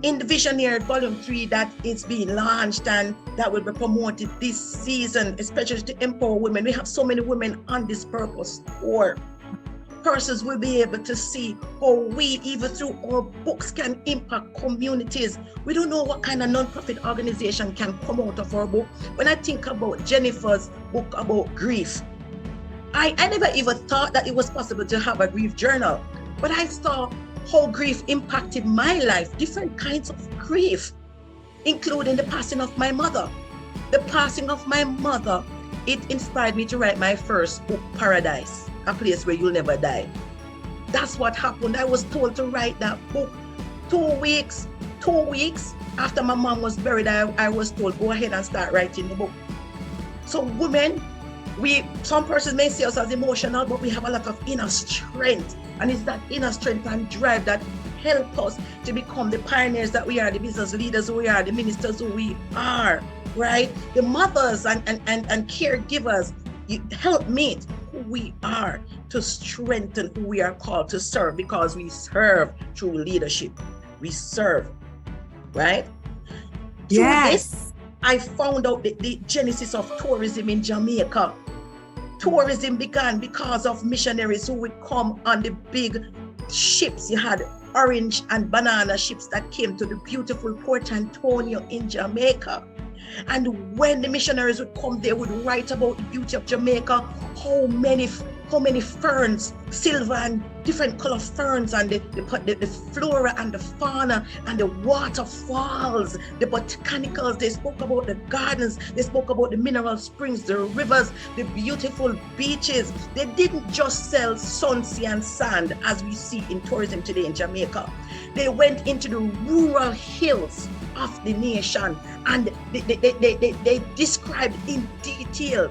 in the Visioneers Volume 3 that is being launched and that will be promoted this season, especially to empower women. We have so many women on this purpose tour. Persons will be able to see how we, even through our books, can impact communities. We don't know what kind of non-profit organization can come out of our book. When I think about Jennifer's book about grief, I never even thought that it was possible to have a grief journal, but I saw how grief impacted my life, different kinds of grief, including the passing of my mother. The passing of my mother, it inspired me to write my first book, Paradise, a place where you'll never die. That's what happened. I was told to write that book 2 weeks after my mom was buried. I was told, go ahead and start writing the book. So women, some persons may see us as emotional, but we have a lot of inner strength. And it's that inner strength and drive that help us to become the pioneers that we are, the business leaders who we are, the ministers who we are, right? The mothers and caregivers, you help meet who we are, to strengthen who we are called to serve, because we serve through leadership. We serve, right? Yes. Through this, I found out the genesis of tourism in Jamaica. Tourism began because of missionaries who would come on the big ships. You had orange and banana ships that came to the beautiful Port Antonio in Jamaica. And when the missionaries would come, they would write about the beauty of Jamaica, how many ferns, silver and different color ferns, and the flora and the fauna and the waterfalls, the botanicals. They spoke about the gardens, they spoke about the mineral springs, the rivers, the beautiful beaches. They didn't just sell sunsea and sand as we see in tourism today in Jamaica. They went into the rural hills of the nation, and they described in detail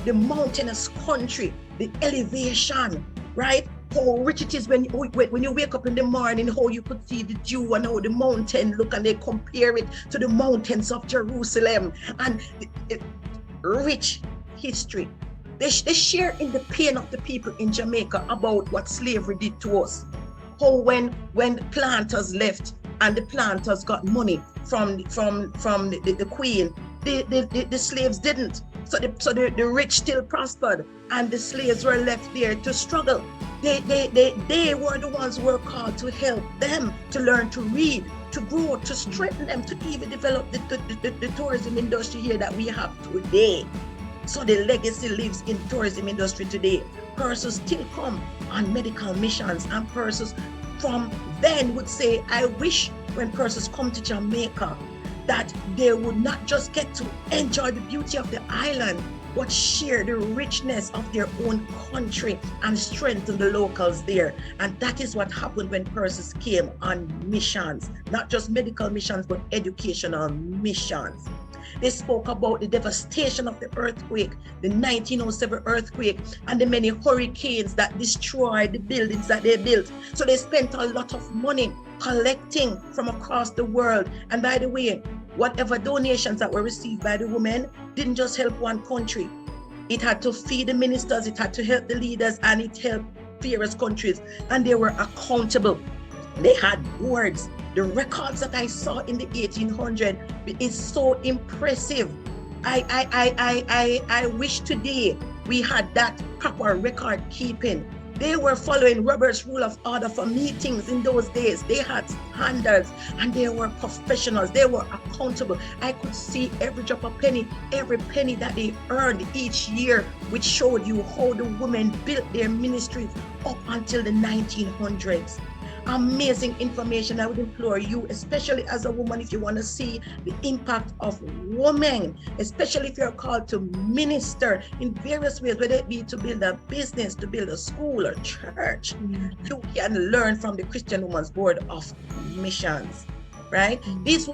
the mountainous country, the elevation, right? How rich it is when you wake up in the morning, how you could see the dew and how the mountain look, and they compare it to the mountains of Jerusalem, and the rich history. They share in the pain of the people in Jamaica about what slavery did to us. How when planters left and the planters got money from the queen, the slaves didn't. So the rich still prospered, and the slaves were left there to struggle. They were the ones who were called to help them to learn to read, to grow, to strengthen them, to even develop the tourism industry here that we have today. So the legacy lives in tourism industry today. Persons still come on medical missions, and persons from then would say, I wish when persons come to Jamaica that they would not just get to enjoy the beauty of the island, but share the richness of their own country and strengthen the locals there. And that is what happened when persons came on missions, not just medical missions, but educational missions. They spoke about the devastation of the earthquake, the 1907 earthquake, and the many hurricanes that destroyed the buildings that they built. So they spent a lot of money collecting from across the world. And by the way, whatever donations that were received by the women didn't just help one country. It had to feed the ministers, it had to help the leaders, and it helped various countries. And they were accountable. They had boards. The records that I saw in the 1800s is so impressive. I wish today we had that proper record keeping. They were following Robert's rule of order for meetings in those days. They had standards, and they were professionals. They were accountable. I could see every drop of penny, every penny that they earned each year, which showed you how the women built their ministries up until the 1900s. Amazing information. I would implore you, especially as a woman, if you want to see the impact of women, especially if you're called to minister in various ways, whether it be to build a business, to build a school or church, you can learn from the Christian Women's Board of Missions, right? These